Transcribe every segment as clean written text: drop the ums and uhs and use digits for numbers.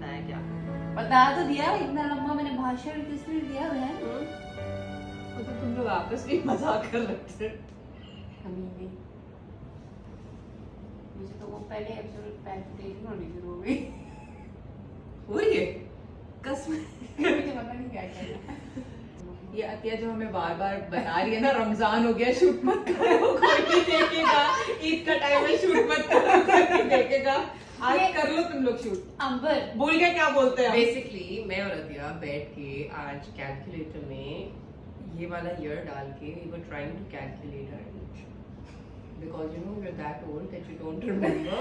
बताया क्या? बता तो दिया, इतना लंबा मैंने भाषण किस लिए दिया है? वो तो तुम लोग आपस में मजाक कर रहे थे। कमीने। मुझे तो वो पहले एपिसोड पैल्पिटेशन होनी शुरू हो गई। हो रही है कसम। मुझे पता नहीं क्या कहना। ये अतिया जो हमें बार बार बता रही है ना, रमजान हो गया शूट मत करो, कोई नहीं देखेगा, ईद का टाइम है शूट मत करो, कोई नहीं देखेगा, आज कर लो तुम लोग शूट। अंबर बोल के क्या बोलते हैं? बेसिकली मैं और अदिया बैठ के आज कैलकुलेटर में ये वाला ईयर डाल के we were trying to calculate our age because you know you're that old that you don't remember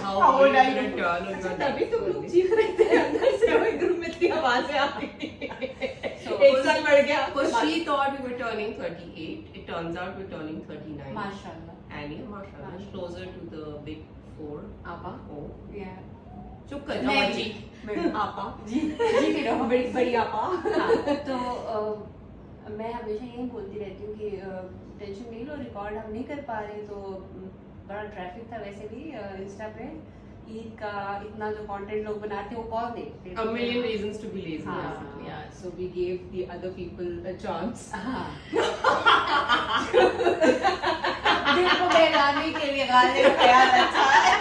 how old are you're you? gonna turn or अच्छा, you're तभी तुम लोग not. चीख रहे थे अंदर से, वो एक रूम में इतनी आवाजें आ रही थी। So, एक साल बढ़ गया। Because she thought we were turning 38, it turns out we're turning 39. माशाल्लाह। And yeah, mashallah, closer to the big 4. आपा? Oh, या चुप कर मैं जाओ भी। जी। आपा जी जी रहो। बड़ी बड़ी आपा। हाँ, तो मैं हमेशा यही बोलती रहती हूँ कि टेंशन नहीं लो, रिकॉर्ड हम नहीं कर पा रहे, तो बड़ा ट्रैफिक था वैसे भी इंस्टा पे। ईद का इतना जो कंटेंट लोग बनाते हैं वो कौन देखते A million reasons to be lazy. हाँ। basically. Yeah, so we gave the other people a chance. हाँ। दिल को बहलाने के लिए गाने का ख्याल अच्छा है।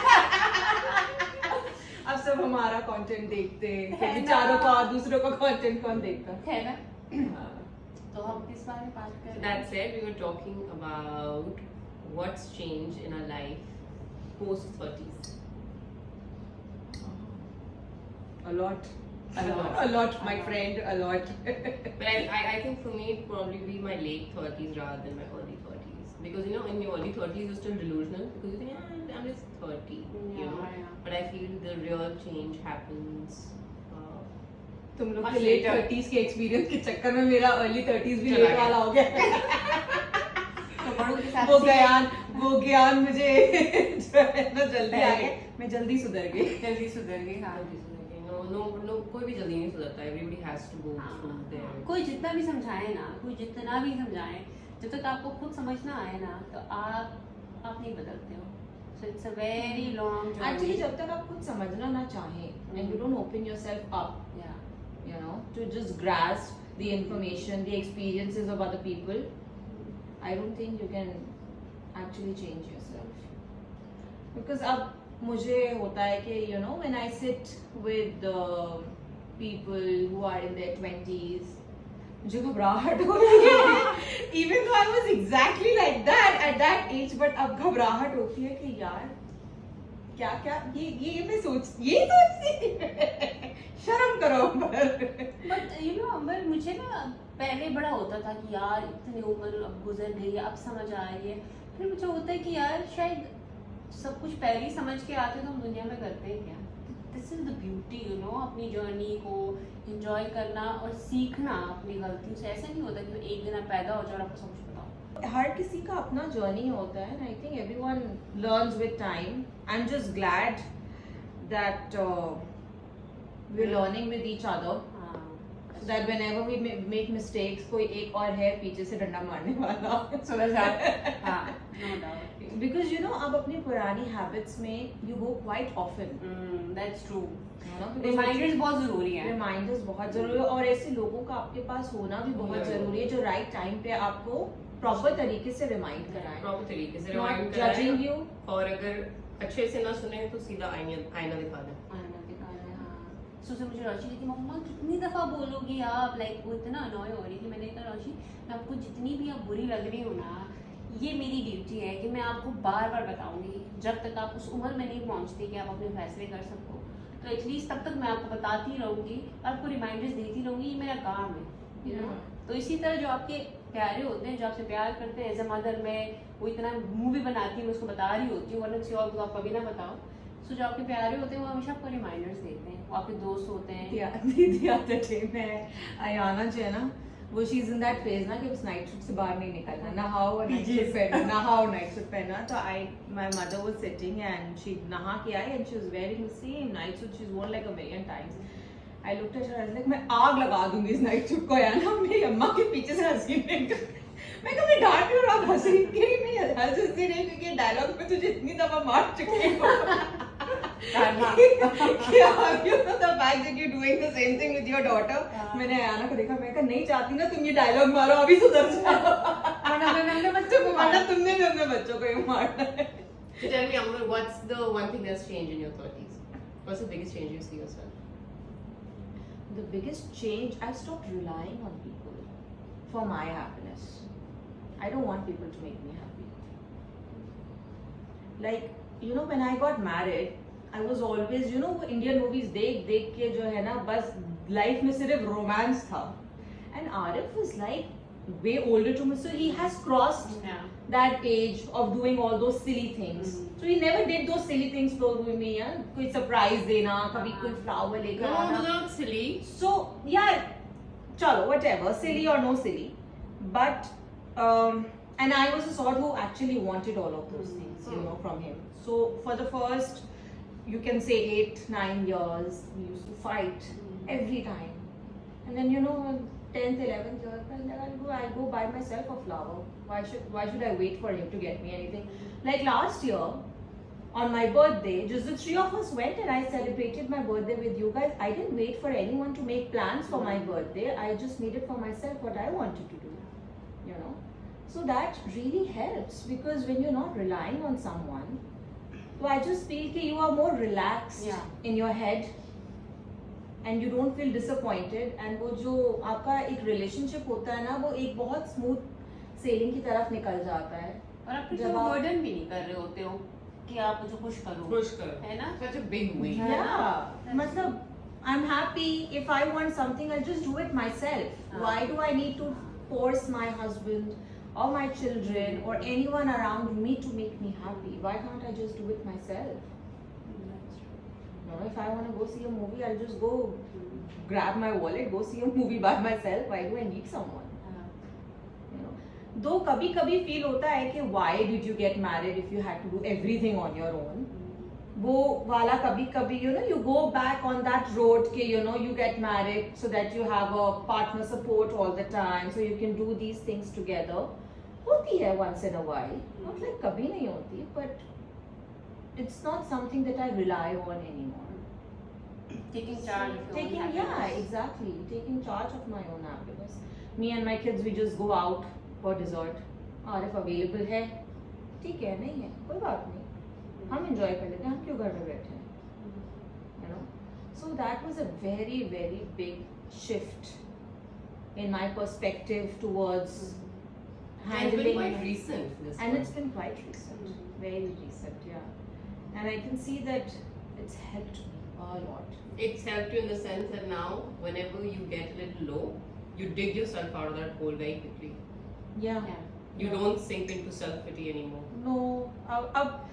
अब सब हमारा कंटेंट देखते हैं, है फिर ना? बेचारों का दूसरों का कंटेंट कौन देखता है ना? हाँ। तो हम किस बारे में बात कर रहे That said, we were talking about what's changed in our life post 30s. A lot. A lot. A lot, my A lot. friend, a lot. But I think for me it'd probably be my late 30s rather than my early 30s. Because you know, in your early 30s you're still delusional because you think, I'm just 30, you know. Yeah. But I feel the real change happens. तुम लोग Much के late later. 30s के experience के चक्कर में मेरा early 30s भी चला लेट गया। वाला हो गया। तो बड़ों के साथ वो ज्ञान मुझे जो है ना जल्दी आ गया, मैं जल्दी सुधर गई। जल्दी सुधर गई। हाँ। No, कोई भी जल्दी नहीं सुधरता. Everybody has to go through their. कोई जितना भी समझाए ना, कोई जितना भी समझाए, जब तक आपको खुद समझ ना आए ना, तो आप नहीं बदलते हो. So it's a very long journey. Actually जब तक आप खुद समझना ना चाहें and you don't open yourself up, Yeah. you know, to just grasp the information, the experiences of other people, I don't think you can actually change yourself. Because अब मुझे होता है कि you know when I sit with people who are in their 20s, मुझे घबराहट होती है even though I was exactly like that at that age, but अब घबराहट होती है कि यार क्या क्या ये मैं सोचती शर्म करो अंबर। But you know, अंबर, मुझे ना पहले बड़ा होता था कि यार इतनी उम्र अब गुजर गई है, अब समझ आ रही है। फिर मुझे होता है कि यार शायद सब कुछ पहले ही समझ के आते तो हम दुनिया में करते हैं क्या। This is the beauty, you know, अपनी जर्नी को एंजॉय करना और सीखना अपनी गलतियों से। ऐसा नहीं होता कि एक दिन आप पैदा हो जाओ और आपको सब कुछ बताओ। हर किसी का अपना जर्नी होता है, I think everyone learns with time. I am just glad that we are learning with each other, so that whenever we make mistakes, कोई एक और है पीछे से डंडा मारने वाला। No doubt. Because you know, आप अपनी पुरानी हैबिट्स में you go quite often, That's true. you know, Reminders बहुत जरूरी हैं। रिमाइंडर्स बहुत जरूरी है और ऐसे लोगों का आपके पास होना भी बहुत Yeah. जरूरी है जो राइट टाइम पे आपको प्रॉपर तरीके से रिमाइंड कराए, Proper तरीके से not remind judging कराएं. you. और अगर अच्छे से ना सुने तो सीधा आईना दिखा दें. सुबह मुझे रोशी कहती, मम्मा कितनी दफ़ा बोलोगी आप, लाइक वो इतना अनॉय हो रही थी। मैंने कहा रोशी, मैं आपको जितनी भी आप बुरी लग रही हो ना, ये मेरी ड्यूटी है कि मैं आपको बार बार बताऊंगी जब तक आप उस उम्र में नहीं पहुंचती कि आप अपने फैसले कर सको। तो एटलीस्ट तब तक मैं आपको बताती रहूँगी, आपको रिमाइंडर्स देती रहूँगी, ये मेरा काम है, यू नो। तो इसी तरह जो आपके प्यारे होते हैं, जो आपसे प्यार करते हैं, एज अ मदर मैं वो इतना मूवी बनाती हूँ, मैं उसको बता रही होती हूँ, वरना किसी और को आप कभी ना बताओ। सो जो आपके प्यारे होते हैं वो हमेशा आपको रिमाइंडर्स देते हैं, वो आपके दोस्त होते हैं। The other day में आयाना जो है ना, वो she is in that phase ना कि उस नाइट सूट से बाहर नहीं निकलना, नहाओ और नाइट सूट पहनना, नहाओ नाइट सूट पहनना। तो my mother was sitting and she नहा के I and she was wearing the same night suit she is worn like a million times. I looked at her, I was like, मैं आग लगा दूंगी इस night suit को। आयाना मेरी अम्मा के पीछे से हंसी निकल, मैं कभी डांट रही हूँ, आप हंस रही कि मैं हंस नहीं क्योंकि डायलॉग में तुझे इतनी दफा मार चुकी हूँ। karma. Yeah, you know the fact that you're doing the same thing with your daughter. हाँ. मैंने आयाना को देखा, मैं कहा नहीं चाहती ना तुम ये डायलॉग मारो, अभी सुधर जाओ, वरना मैं अपने बच्चों को वरना तुमने भी अपने बच्चों को ही मारना है. So tell me, Amber, what's the one thing that's changed in your 30s? What's the biggest change you see yourself? The biggest change, I've stopped relying on people for my happiness. I don't want people to make me happy. Like, you know, when I got married, I was always, you know, Indian movies देख के जो है ना, बस life में सिर्फ romance था. And Arif was like way older to me, so he has crossed Yeah. that age of doing all those silly things. So he never did those silly things for me. Yeah? कोई surprise देना, कभी कोई flower लेकर No, आना. those are not silly. So yeah, chalo, whatever, silly or no silly, but and I was the sort who actually wanted all of those things, you know, from him. So for the first, you can say 8-9 years, we used to fight every time, and then you know, 10th 11th year, I'll go buy myself a flower. Why should I wait for him to get me anything? Like last year, on my birthday, just the three of us went and I celebrated my birthday with you guys. I didn't wait for anyone to make plans for my birthday. I just made it for myself what I wanted to do, you know. So that really helps, because when you're not relying on someone, so I just feel that you are more relaxed Yeah. in your head and you don't feel disappointed. And वो जो आपका एक relationship होता है ना, वो एक बहुत smooth sailing की तरफ निकल जाता है. और आप किसी जब को आप- बर्डन भी नहीं कर रहे होते हो कि आप मुझे खुश करो, खुश कर. है ना? Such a big weight. Yeah. Yeah, मतलब I'm happy if I want something, I'll just do it myself. हाँ. Why do I need to force my husband or my children or anyone around me to make me happy? Why can't I just do it myself? You know, if I want to go see a movie, I'll just go grab my wallet, go see a movie by myself. Why do I need someone? You know, though कभी कभी feel होता है कि why did you get married if you had to do everything on your own? वो वाला कभी कभी, you know, you go back on that road कि, you know, you get married so that you have a partner support all the time, so you can do these things together. होती है once in a while, not like कभी नहीं होती, but it's not something that I rely on anymore. Taking charge of your own Taking, happiness. yeah, exactly. Taking charge of my own happiness. Me and my kids, we just go out for dessert. और if available है, ठीक है, नहीं है, कोई बात नहीं. हम enjoy कर लेते हैं, हम क्यों घर में बैठे हैं? You know? So that was a very, very big shift in my perspective towards And it's been handling. quite recent, this And one. it's been quite recent, very recent, yeah. And I can see that it's helped me a lot. It's helped you in the sense that now, whenever you get a little low, you dig yourself out of that hole very quickly. Yeah. Yeah. You don't sink into self-pity anymore. No, अब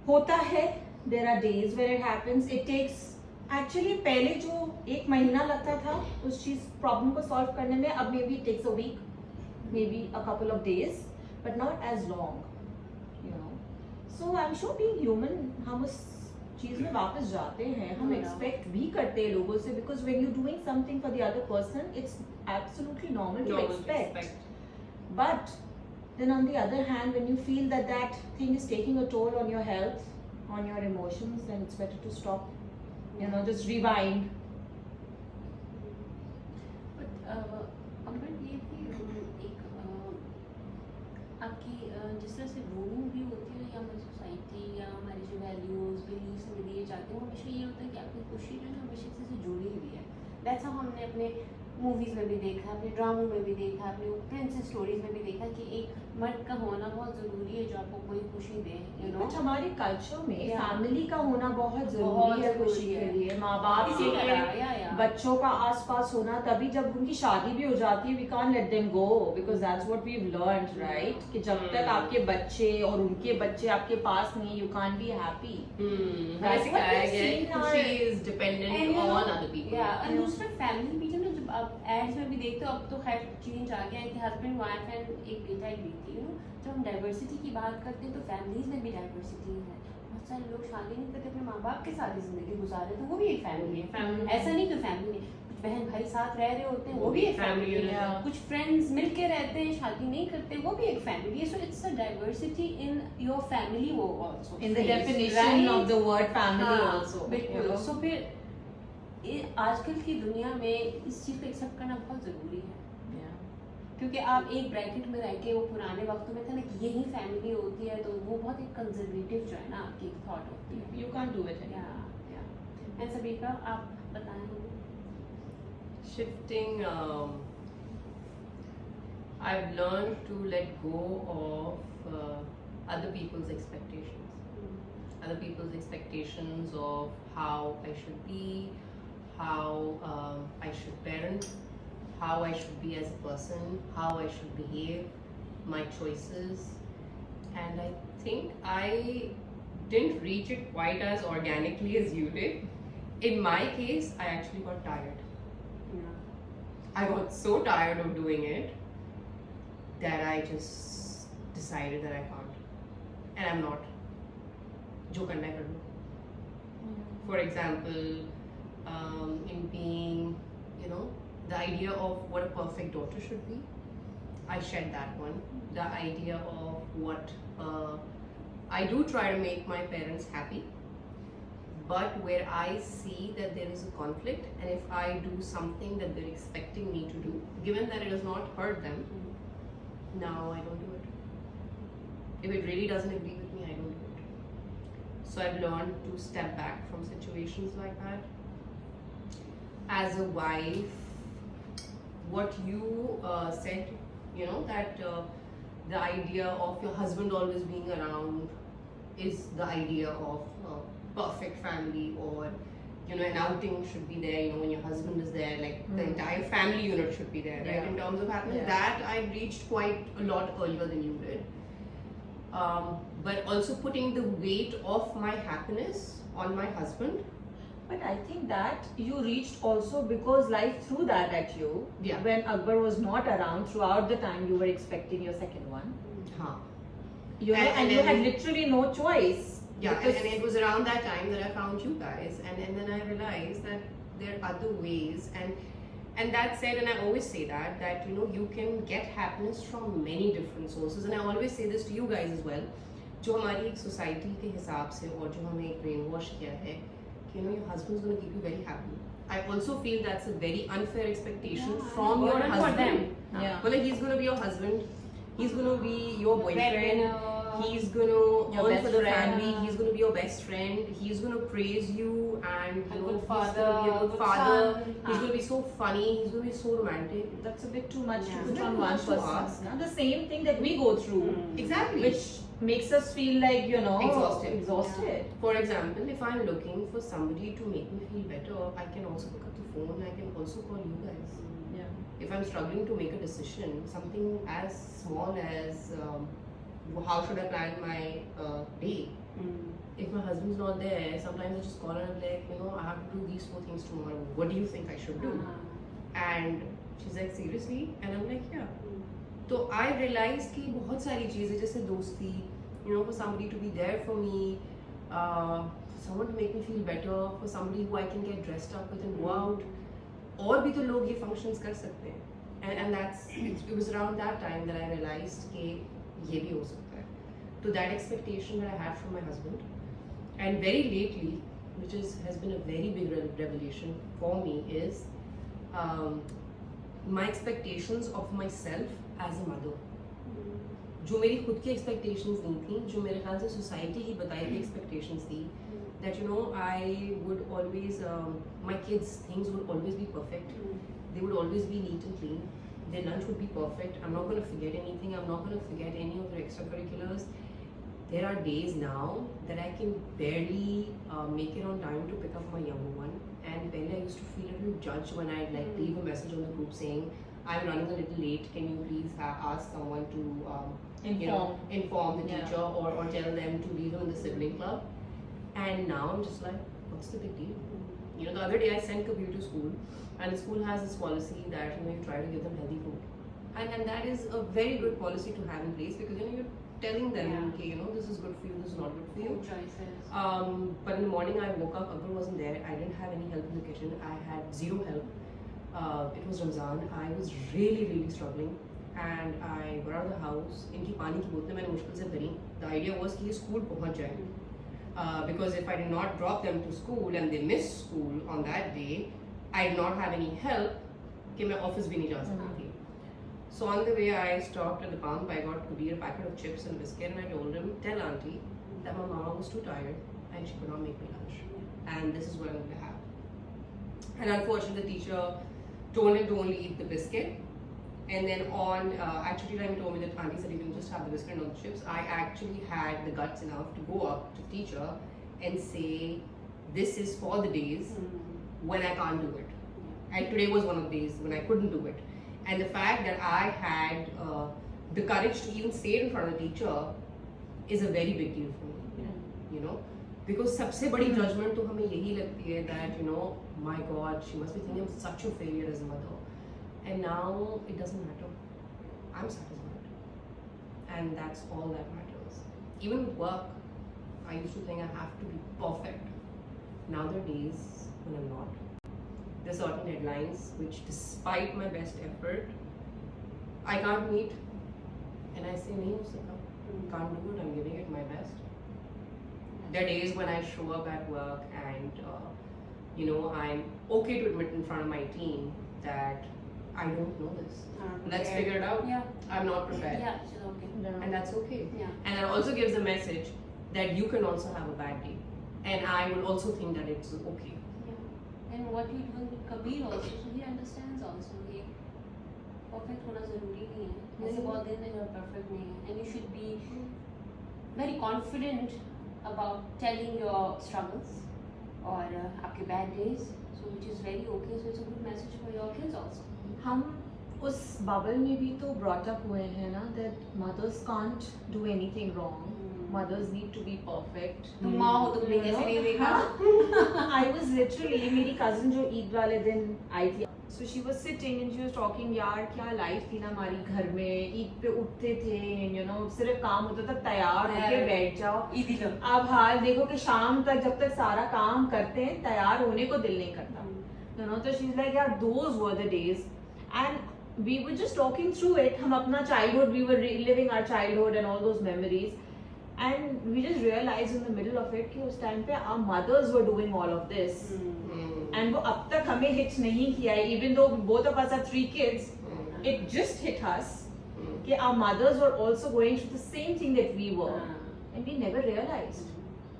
होता है. There are days where it happens. It takes actually पहले जो 1 महीना लगता था उस चीज प्रॉब्लम को सॉल्व करने में, अब maybe it takes a week, maybe a couple of days, but not as long, you know. So I'm sure being human, हम उस चीज में वापस जाते हैं, हम Yeah. expect भी करते हैं लोगों से, because when you're doing something for the other person, it's absolutely normal to Normal to expect. But then on the other hand, when you feel that that thing is taking a toll on your health, on your emotions, then it's better to stop. You know, just rewind. But अमर, ये भी एक आपकी जिस तरह से ruling भी होती है या हमारी सोसाइटी या हमारी जो वैल्यूज बिलीव्स में दिए जाते हैं, वो हमेशा ये होता है कि आपकी खुशी जो है ना हमेशा किसी से जुड़ी हुई है. दैट्स हाउ हमने अपने मूवीज में भी देखा, अपने ड्रामों में भी देखा, अपने प्रिंसेस स्टोरीज में भी देखा कि एक मर्द का होना बहुत जरूरी है जो आपको कोई खुशी दे, यू नो. But हमारे कल्चर में Yeah. फैमिली का होना बहुत बहुत जरूरी है खुशी जरूरी के है. लिए. माँ बाप इसी के तरह, या बच्चों का आसपास होना, तभी जब उनकी शादी भी हो जाती है, we can't let them go, because that's what we've learned, right? कि जब तक आपके बच्चे और उनके बच्चे आपके पास नहीं, you can't be happy. हमें That's what सिखाया we've गया है seen कि our- खुशी is dependent And you know, on other people. yeah, और दूसरा फैमिली भी जो ना, जब आप एड्स में भी देखते हो, अब तो खैर चेंज आ गया है कि हस्बैंड वाइफ एंड एक बेटा एक बेटी, यू नो. जब हम डाइवर्सिटी की बात करते हैं तो फैमिलीज में भी डाइवर्सिटी है. बहुत सारे लोग शादी नहीं करते, अपने माँ बाप के साथ ही जिंदगी गुजार रहे हैं, तो वो भी एक फैमिली है. Family. ऐसा नहीं कि फैमिली में कुछ बहन भाई साथ रह रहे होते हैं, वो भी एक Family फैमिली unit है. है. कुछ फ्रेंड्स मिलके रहते हैं, शादी नहीं करते, वो भी एक फैमिली है. So it's a diversity in your family वो also. In the definition of the word family हाँ, also. बिल्कुल. you know. सो फिर आजकल की दुनिया में इस चीज़ को एक्सेप्ट करना बहुत ज़रूरी है, क्योंकि आप एक ब्रैकेट में रह के, वो पुराने वक्तों में था ना कि यही फैमिली होती है, तो वो बहुत एक कंजर्वेटिव जो है ना आपकी थॉट होती है। You can't do it या anymore. एंड सबीका आप बताएं हमें। Shifting, I've learned to let go of other people's expectations. Other people's expectations of how I should be, how I should parent, how I should be as a person, how I should behave, my choices. And I think I didn't reach it quite as organically as you did. In my case, I actually got tired. I got so tired of doing it that I just decided that I can't. And I'm not. जो करना है कर लो. For example, in being, you know, the idea of what a perfect daughter should be, I shed that one. The idea of what I do try to make my parents happy, but where I see that there is a conflict, and if I do something that they're expecting me to do, given that it does not hurt them, now I don't do it. If it really doesn't agree with me, I don't do it. So I've learned to step back from situations like that. As a wife, what you said, you know, that the idea of your husband always being around is the idea of perfect family, or you know, an outing should be there, you know, when your husband is there, like the entire family unit should be there, right? Yeah. In terms of happiness, Yeah. that I reached quite a lot earlier than you did. But also putting the weight of my happiness on my husband. But I think that you reached also because life threw that at you. Yeah. When Akbar was not around throughout the time you were expecting your second one. Huh. You know, And and you then- had literally no choice. Yeah, and, because- and it was around that time that I found you guys, and then I realized that there are other ways, and that said, and I always say that you know, you can get happiness from many different sources, and I always say this to you guys as well, जो हमारी एक society के हिसाब से और जो हमें एक ब्रेन वॉश किया है कि you know, your husband's going to keep you very happy. I also feel that's a very unfair expectation Yeah, from your burden for husband. them. Yeah. Well, like, he's going to be your husband, he's going to be your boyfriend, Breadwinner. he's going to Your earn best for the friend. family, he's going to be your best friend, he's going to praise you, and A you know, good he's father, going to be a good good father, son. he's going to be so funny, he's going to be so romantic. That's a bit too much Yeah. to put It's on too one much to person. ask. na? The same thing that we go through, Exactly. which makes us feel like, you know, Exhausted. exhausted. For example, if I'm looking for somebody to make me feel better, I can also pick up the phone, I can also call you guys. Yeah. If I'm struggling to make a decision, something as small as how should I plan my day, if my husband's not there, sometimes I just call her and I'm like, you know, I have to do these 4 things tomorrow. What do you think I should do? And she's like, seriously? And I'm like, yeah. So I realized कि बहुत सारी चीज़ें जैसे दोस्ती, you know, for somebody to be there for me, for someone to make me feel better, for somebody who I can get dressed up with and go out. और भी तो लोग ये functions कर सकते हैं. And that's it was around that time that I realized कि ये भी हो सकता है. To that expectation that I had from my husband, and very lately, which has been a very big revelation for me, is my expectations of myself as a mother. जो मेरी खुद की expectations नहीं थी, जो मेरे ख्याल से society की बताई हुई expectations थी, that you know, I would always my kids' things would always be perfect. They would always be neat and clean. Their lunch would be perfect. I'm not going to forget anything. I'm not going to forget any of their extracurriculars. There are days now that I can barely make it on time to pick up my younger one. And then I used to feel a little judged when I'd like leave a message on the group saying, I'm running a little late. Can you please ask someone to you know, inform the Yeah. teacher, or tell them to leave him in the sibling club. And now I'm just like, what's the big deal? You know, the other day I sent Kabir to school, and the school has this policy that, you know, you try to give them healthy food. And that is a very good policy to have in place, because, you know, you're telling them, Yeah. okay, you know, this is good for you, this is not good for you. Food choices. But in the morning I woke up, Akbar wasn't there, I didn't have any help in the kitchen, I had zero help. It was Ramzan, I was really struggling, and I got out of the house. इनकी पानी की बोतलें मैंने मुश्किल से भरी. The idea was कि ये स्कूल पहुंच जाए. because if I did not drop them to school and they missed school on that day, I did not have any help कि मैं office भी नहीं जा सकती थी. So on the way I stopped at the pump. I got Kabir a packet of chips and biscuit, and I told him, "Tell auntie that my mama was too tired and she could not make me lunch, and this is what I'm going to have." And unfortunately, the teacher told him to only eat the biscuit. And then on actually time he told me that auntie said you can just have the biscuit and not the chips. I actually had the guts enough to go up to the teacher and say, "This is for the days when I can't do it." And today was one of the days when I couldn't do it. And the fact that I had the courage to even say it in front of the teacher is a very big deal for me. You know, because सबसे बड़ी judgment तो हमें यही लगती है that you know, my God, she must be thinking I'm such a failure as a mother. And now it doesn't matter. I'm satisfied, and that's all that matters. Even with work, I used to think I have to be perfect. Now there are days when I'm not. There are certain deadlines which, despite my best effort, I can't meet, and I say, "नहीं हो सकता, can't do it. I'm giving it my best." There are days when I show up at work and you know, I'm okay to admit in front of my team that I don't know this. Let's figure it out. Yeah. I'm not prepared. Yeah, it's okay. And that's okay. Yeah. And it also gives a message that you can also have a bad day. And I will also think that it's okay. Yeah. And what you're doing with Kabir also, so he understands also कि perfect होना ज़रूरी नहीं है. ऐसे बहुत दिन है जो perfect नहीं है. And you should be very confident about telling your struggles or आपके bad days. So which is very okay. So it's a good message for your kids also. हम उस बबल में भी तो brought up हुए हैं ना that mothers can't do anything wrong. Mothers need to be perfect. तुम माँ हो तुमने कैसे नहीं देखा? I was literally मेरी cousin जो ईद वाले दिन आई थी, so she was sitting and she was talking, यार क्या लाइफ थी ना हमारी घर में, ईद पे उठते थे, you know, सिर्फ काम होता था, तैयार होके बैठ जाओ. ईदी लो. अब हाल देखो कि शाम तक जब तक सारा काम करते हैं तैयार होने को दिल नहीं करता. You know, so she's like, यार those were the days. And we were just talking through it. हम अपना childhood, we were reliving our childhood and all those memories. And we just realized in the middle of it कि उस time पे our mothers were doing all of this. And वो अब तक हमें hit नहीं किया है. Even though both of us are 3 kids, it just hit us कि our mothers were also going through the same thing that we were. And we never realized.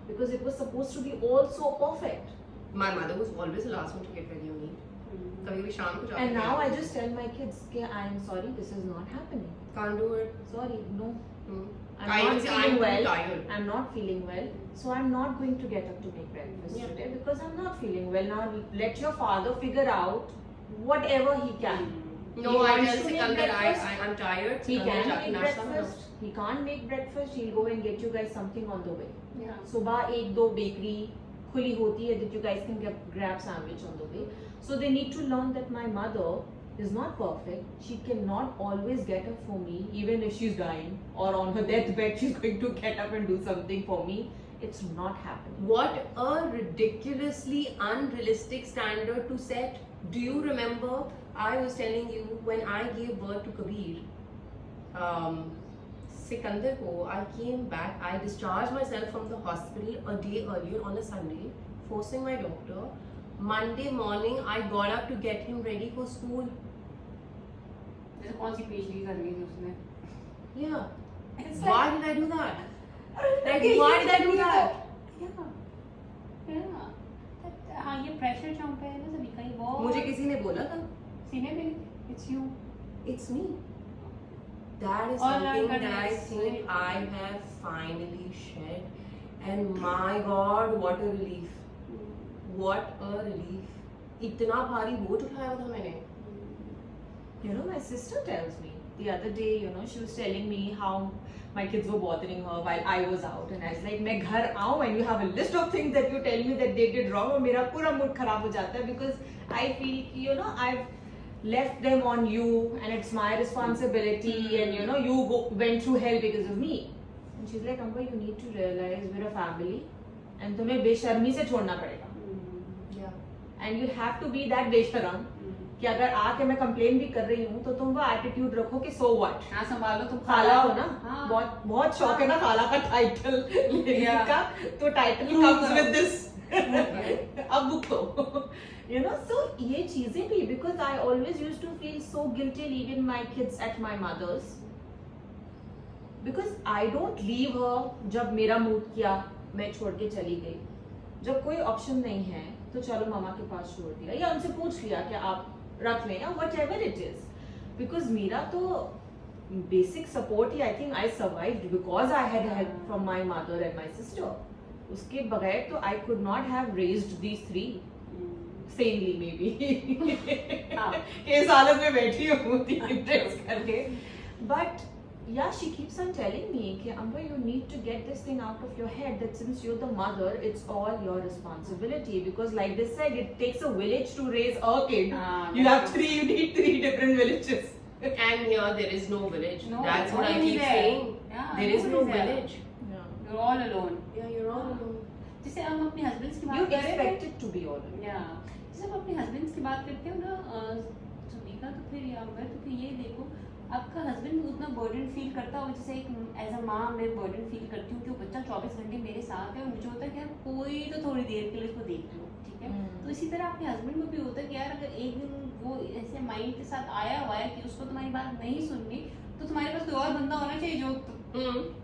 Because it was supposed to be all so perfect. My mother was always the last one to get ready on Eid. कभी भी शाम को जाके And now I just tell my kids कि I'm sorry, this is not happening. can't do it. Sorry, no. I'm I not even say feeling I'm well. tired. I'm not feeling well, so I'm not going to get up to make breakfast Yeah. today because I'm not feeling well. Now let your father figure out whatever he can. No, He I wants tell to make Sikandar breakfast. I'm tired. He Sikandar can जाके make नाश्ता बनाओ. breakfast. He can't make breakfast. He'll go and get you guys something on the way. Yeah. सुबह 1-2 bakery खुली होती है that you guys can grab sandwich on the way. So they need to learn that my mother is not perfect. She cannot always get up for me, even if she's dying or on her deathbed. She's going to get up and do something for me. It's not happening. What a ridiculously unrealistic standard to set. Do you remember? I was telling you when I gave birth to Kabir, Sikandar ko, I came back. I discharged myself from the hospital a day earlier on a Sunday, forcing my doctor. Monday morning, I got up to get him ready for school. जैसे कौन सी PhD कर रही थी उसने? Yeah. It's Why like- did I do that? Like, why did I do that? Yeah. Yeah. हाँ ये pressure जहाँ पे है ना सभी कहीं बहुत. मुझे किसी ने बोला था. सीने पे it's you. It's me. That is All our something that I goodness, think right? I have finally shed. And my God, what a relief. What a relief. इतना भारी बोझ उठाया था मैंने. You know, my sister tells me the other day, you know, she was telling me how my kids were bothering her while I was out, and I was like, मैं घर आऊँ and you have a list of things that you tell me that they did wrong, और मेरा पूरा mood खराब हो जाता है because I feel, you know, I've left them on you and it's my responsibility, and you know, you went through hell because of me. And she's like, Amba, you need to realize we're a family, and तुम्हें बेशर्मी से छोड़ना पड़ेगा. Yeah. And you have to be that besharam कि अगर आके मैं complain भी कर रही हूँ तो तुम वो एटीट्यूड रखो कि सो व्हाट, हाँ संभालो तुम खाला हो ना। हाँ। बहुत बहुत शौक है ना खाला का टाइटल लेने Yeah. का, तो टाइटल Prove कम्स करो। विद दिस अब बुक दो यू नो। सो ये चीजें भी, because I always used to feel so guilty leaving my kids at my mother's, because I don't leave her जब मेरा मूड किया मैं छोड़ के चली गई, जब कोई ऑप्शन नहीं है तो चलो मामा के पास छोड़ दिया या उनसे पूछ लिया कि आप रख लें या whatever it is, because मेरा तो बेसिक सपोर्ट ही I think I survived because I had help from my mother and my sister. उसके बगैर तो I could not have raised these three sanely maybe हाँ। इस हालत में बैठी हूँ ड्रेस करके। But yeah, she keeps on telling me कि Amber, you need to get this thing out of your head that since you're the mother, it's all your responsibility, because like they said, it takes a village to raise a kid. You have three, you need three different villages. And here there is no village. No, That's what I nobody keep there. saying. Yeah, There is no nobody's there. village. Yeah. You're all alone. Yeah, you're all alone. जैसे हम अपने husbands की You बात कर रहे थे, expect it to be all alone. या जैसे हम अपने हस्बैंड्स की बात करते हो ना सुनीता, तो फिर या अमर, तो फिर ये देखो आपका हस्बैंड उतना बर्डन फील करता हो, जैसे एक एज अ माँ मैं बर्डन फील करती हूँ कि वो बच्चा 24 घंटे मेरे साथ है और मुझे होता है कि यार कोई तो थोड़ी देर के लिए उसको देख लो, ठीक है। तो इसी तरह आपके हस्बैंड में भी होता है कि यार अगर एक दिन वो ऐसे माइंड के साथ आया हुआ है कि उसको तुम्हारी बात नहीं सुननी, तो तुम्हारे पास कोई और बंदा होना चाहिए जो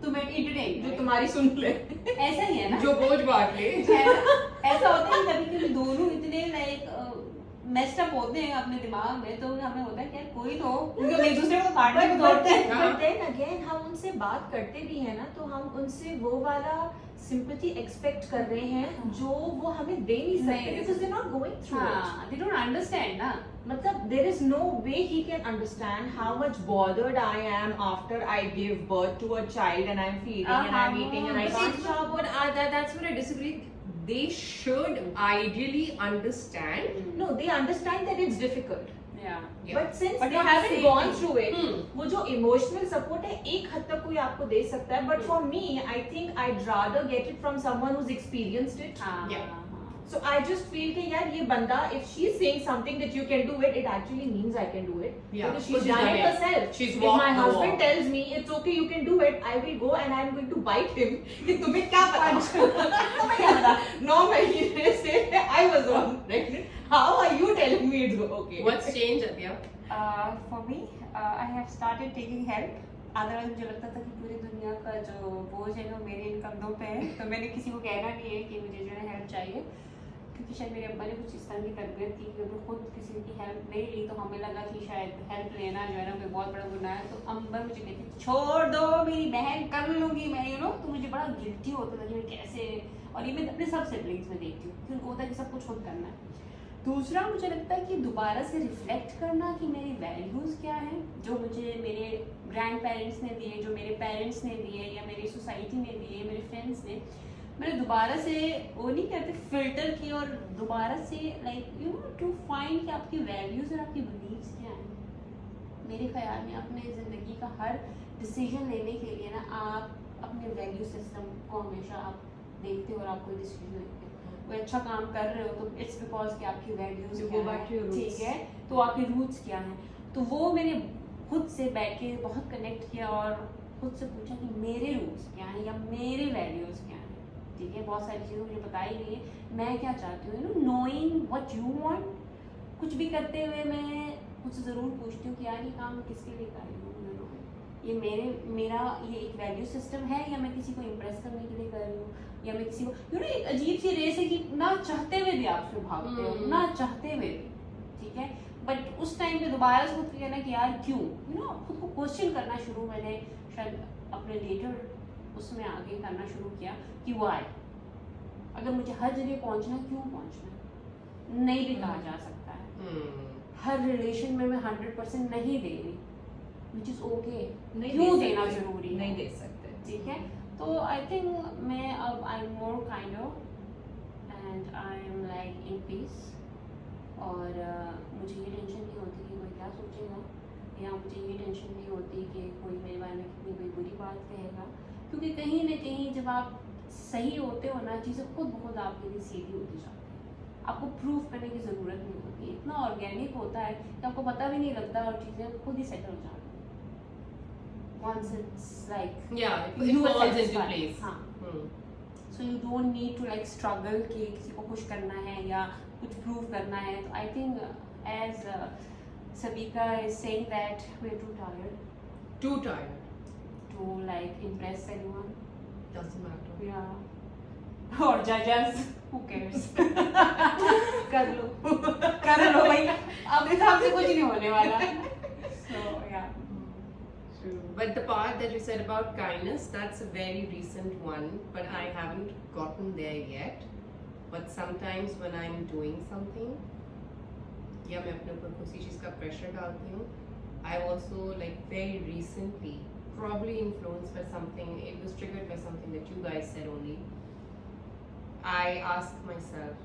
तुम्हें इंटरटेन जो तुम्हारी सुन ले, ऐसा ही है ना, जो बोझ बांट ले। है ना? ऐसा होता है कभी कभी दोनों इतने लाइक मेस्ड अप होते हैं अपने दिमाग में, तो हमें होता है कि यार कोई तो क्योंकि हम एक दूसरे को काटने को दौड़ते हैं। but then again हम उनसे बात करते भी है ना, तो हम उनसे वो वाला सिंपैथी एक्सपेक्ट कर रहे हैं जो वो हमें दे नहीं सकते, नहीं। because they're not going through it. हाँ, they don't understand ना। मतलब there is no way he can understand how much bothered I am after I give birth to a child and I'm feeding and I'm eating and I But can't see, stop. but that's where I disagree. They should ideally understand. No, they understand that it's difficult. Yeah. Yeah. But since But they not haven't same gone thing. through it, Hmm. वो जो emotional support है एक हद तक कोई आपको दे सकता है, but for me, I think I'd rather get it from someone who's experienced it. हाँ, Yeah. हाँ, हाँ। So I just feel कि यार ये बंदा, if she's saying something that you can do it, it actually means I can do it. Yeah, Because because she's done it it. herself. She's If walked my the husband walk. tells me it's okay, you can do it, I will go and I'm going to bite him. कि तुम्हें क्या पता? तुम्हें क्या पता? 9 महीने से I was on pregnant. How are you telling me it's okay? What's changed, Atya? For me, I have started taking help. Otherwise मुझे लगता था कि पूरी दुनिया का जो बोझ है वो मेरे इन कंधों पे है, तो मैंने किसी को कहना नहीं है कि मुझे जो है हेल्प चाहिए, क्योंकि शायद मेरे अब्बा ने कुछ इस तरह की तरबियत थी कि अगर खुद किसी की हेल्प नहीं ली तो हमें लगा कि शायद हेल्प लेना जो है ना कोई बहुत बड़ा गुनाह है। तो अम्बा मुझे कहती छोड़ दो मेरी बहन, कर लूँगी मैं, यू नो। तो मुझे बड़ा गिल्टी होता था कि मैं कैसे, और ये मैं अपने सब सिबलिंग्स में देखती हूँ कि उनको होता है कि सब कुछ खुद करना है। दूसरा मुझे लगता है कि दोबारा से रिफ्लेक्ट करना कि मेरी वैल्यूज़ क्या हैं, जो मुझे मेरे ग्रैंड पेरेंट्स ने दिए, जो मेरे पेरेंट्स ने दिए, या मेरी सोसाइटी ने दिए, मेरे फ्रेंड्स ने। मैंने दोबारा से वो नहीं कहते फिल्टर की, और दोबारा से like you know to find कि आपकी वैल्यूज़ और आपकी बिलीव्स क्या हैं। मेरे ख्याल में अपने ज़िंदगी का हर डिसीजन लेने के लिए ना आप अपने वैल्यू सिस्टम को हमेशा आप देखते हो और आप कोई डिसीजन लेते हो। कोई अच्छा काम कर रहे हो तो इट्स बिकॉज कि आपकी वैल्यूज You क्या go back to your है, roots. ठीक है, तो आपके रूट्स क्या हैं। तो वो मैंने खुद से बैठ के बहुत कनेक्ट किया और खुद से पूछा कि मेरे रूट्स क्या हैं या मेरे वैल्यूज क्या हैं, ठीक है। बहुत सारी चीज़ें मुझे बताई गई है मैं क्या चाहती हूँ, you know knowing what you want. कुछ भी करते हुए मैं खुद से ज़रूर पूछती हूँ कि यार ये काम किसके लिए कर रही हूँ, यू नो ये मेरा ये एक वैल्यू सिस्टम है या मैं किसी को इम्प्रेस करने के लिए कर रही हूँ, या मैं किसी को, यू नो एक अजीब सी रेस है कि ना चाहते हुए भी आप उसमें भागते हो, ना चाहते हुए भी, ठीक है। बट उस टाइम पे दोबारा से खुद को कहना कि यार क्यों, यू नो खुद को क्वेश्चन करना शुरू, मैंने शायद अपने लेटर उसमें आगे करना शुरू किया कि वाई, अगर मुझे हर जगह पहुंचना क्यों पहुंचना, नहीं भी कहा जा सकता है। हर रिलेशन में मैं 100% नहीं दे रही, विच इज ओके, क्यों देना जरूरी है, नहीं दे सकते, ठीक है। तो आई थिंक मैं अब I am more kind of and I am like in peace, और मुझे ये टेंशन नहीं होती कि कोई क्या सोचेगा, या मुझे ये टेंशन नहीं होती कि कोई मेरे बारे में कितनी कोई बुरी बात कहेगा, क्योंकि कहीं ना कहीं जब आप सही होते हो ना चीज़ें खुद ब खुद आपके लिए सीधी होती जाती है। आपको प्रूव करने की ज़रूरत नहीं होती, इतना ऑर्गेनिक होता है कि आपको पता भी नहीं लगता और चीज़ें खुद ही सेटल हो जाती हैं once it's like Yeah, it you are falls into satisfied. place. हाँ, Hmm. so you don't need to like struggle कि किसी को खुश करना है या कुछ प्रूव करना है. तो I think as Sabika is saying that we're too tired Too tired. to like impress anyone. Doesn't matter. Yeah. और judges, who cares? कर लो भाई, अब हिसाब से कुछ नहीं होने वाला. So yeah. True. But the part that you said about kindness, that's a very recent one, but I haven't gotten there yet. But sometimes when I'm doing something, या मैं अपने ऊपर किसी चीज़ का pressure डालती हूँ, I also like very recently, probably influenced by something, it was triggered by something that you guys said only. I ask myself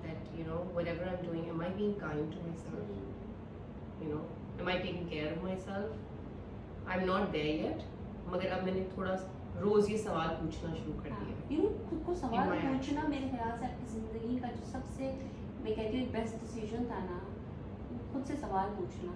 that, you know, whatever I'm doing, am I being kind to myself? You know, am I taking care of myself? I'm not there yet. मगर अब मैंने थोड़ा रोज ये सवाल पूछना शुरू कर दिया. You know, खुद को सवाल my पूछना मेरे ख्याल से आपकी ज़िंदगी का जो सबसे, मैं कहती हूँ, बेस्ट डिसीजन था ना, खुद से सवाल पूछना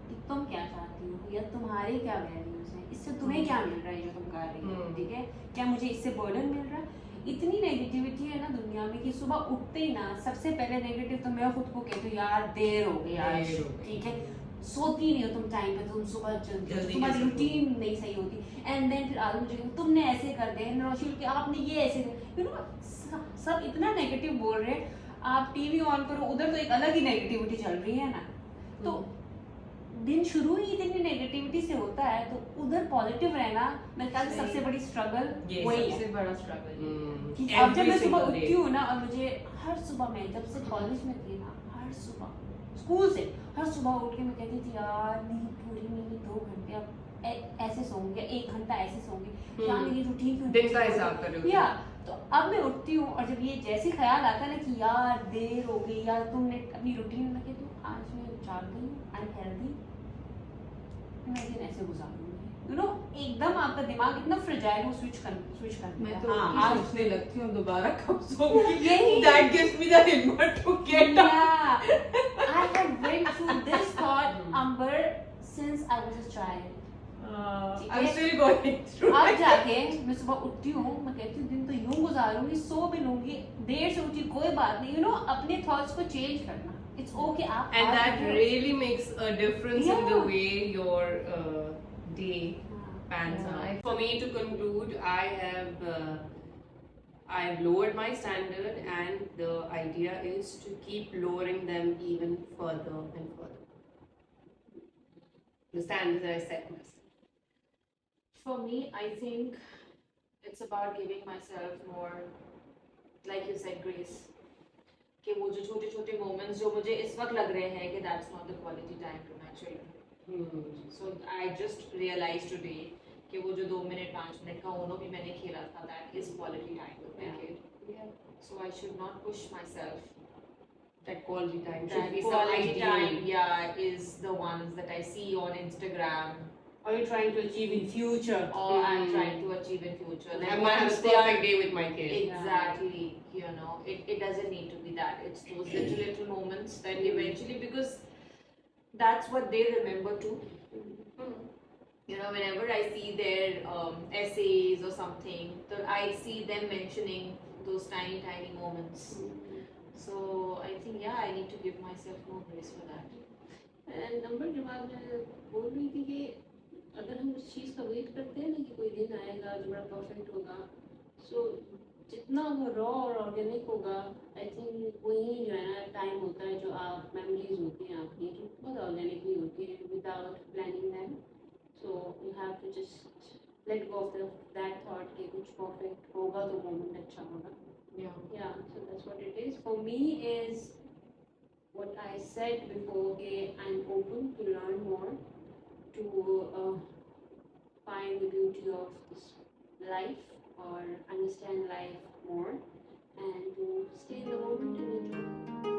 कि तुम क्या चाहती हो या तुम्हारे क्या वैल्यूज हैं, इससे तुम्हें क्या मिल रहा है जो तुम कर रही हो, ठीक है, क्या मुझे इससे बर्डन मिल रहा है. इतनी नेगेटिविटी है ना दुनिया में कि सुबह उठते ही ना सबसे पहले नेगेटिव तो मैं खुद को कहती हूँ, यार देर हो गई आज, देर हो गई. ठीक है, सोती नहीं हो तुम टाइम पे, तुम सुबह जल्दी तुम्हारी कैसे रूटीन नहीं सही होती. एंड देन फिर आलू मुझे तुमने ऐसे कर दिया, नौशील के आपने ये ऐसे कर, यू नो, सब इतना नेगेटिव बोल रहे हैं. आप टीवी ऑन करो, उधर तो एक अलग ही नेगेटिविटी चल रही है ना. तो दिन शुरू ही इतनी नेगेटिविटी से होता है, तो उधर पॉजिटिव रहना मेरे ख्याल से सबसे बड़ी स्ट्रगल वही है. सबसे बड़ा स्ट्रगल कि अब जब Every मैं सुबह single day. उठती हूँ ना, और मुझे हर सुबह, मैं जब से कॉलेज में थी ना, हर सुबह स्कूल से हर सुबह उठ के मैं कहती थी, यार नींद पूरी नहीं, 2 घंटे अब ऐसे सोऊंगी, 1 घंटा ऐसे सोऊंगी, यार मेरी रूटीन क्यों दिन का हिसाब कर रहे हो. या. तो अब मैं उठती हूँ और जब ये जैसे ख्याल आता है ना कि यार देर हो गई, यार तुमने अपनी रूटीन में, कहती हूँ आज मैं जाग गई, आई एम हेल्दी, मैं दिन ऐसे गुजारूंगी. यू नो, एकदम आपका दिमाग इतना फ्रेजाइल, वो स्विच कर मैं तो हाँ, आज सोचने लगती हूँ दोबारा कब सोऊंगी. यही. That gives me the input to get up. Yeah, I have went through this thought, Amber, since I was a child. I'm still going through अब it. जाके मैं सुबह उठती हूँ, मैं कहती हूँ दिन तो यूं गुजारूंगी, सो भी लूंगी, देर से उठी कोई बात नहीं. यू नो, अपने थॉट्स को चेंज करना, इट्स ओके. आप And आज that उठो. really makes a difference in the Yeah. way your day हाँ. pans Yeah, out. I- For me to conclude, I've lowered my standard, and the idea is to keep lowering them even further and further. The standards that I set myself. For me, I think it's about giving myself more, like you said, grace. कि वो जो छोटे छोटे moments जो मुझे इस वक्त लग रहे हैं कि that's not the quality time to my children. So I just realized today कि वो जो 2 मिनट 5 मिनट का उनो भी मैंने खेला था, that is quality time with my kid. Yeah. So I should not push myself. That quality time should That be some quality ideal. time, yeah, is the ones that I see on Instagram, Or you're trying to achieve in future. or I'm trying to achieve in future. I Like might have a once they are perfect day with my kid. exactly, you know, it doesn't need to be that. It's those little moments that eventually, because that's what they remember too. You know, whenever I see their essays or something, so I see them mentioning those tiny moments. So I think, yeah, I need to give myself more grace for that. Number जब आप बोल रही थी कि अगर हम उस चीज़ का वेट करते हैं ना कि कोई दिन आएगा जो बड़ा परफेक्ट होगा, सो जितना वो रॉ और ऑर्गेनिक होगा, आई थिंक वही जो है ना टाइम होता है जो आप मेमोरीज होती हैं आपकी, जो बहुत ऑर्गेनिकली होती है without planning them. So you have to just let go of that thought कि कुछ परफेक्ट होगा तो मोमेंट अच्छा होगा. Yeah. Yeah, so that's what it is. For me is what I said before, I'm open to learn more, to find the beauty of this life or understand life more, and to stay in the moment and enjoy.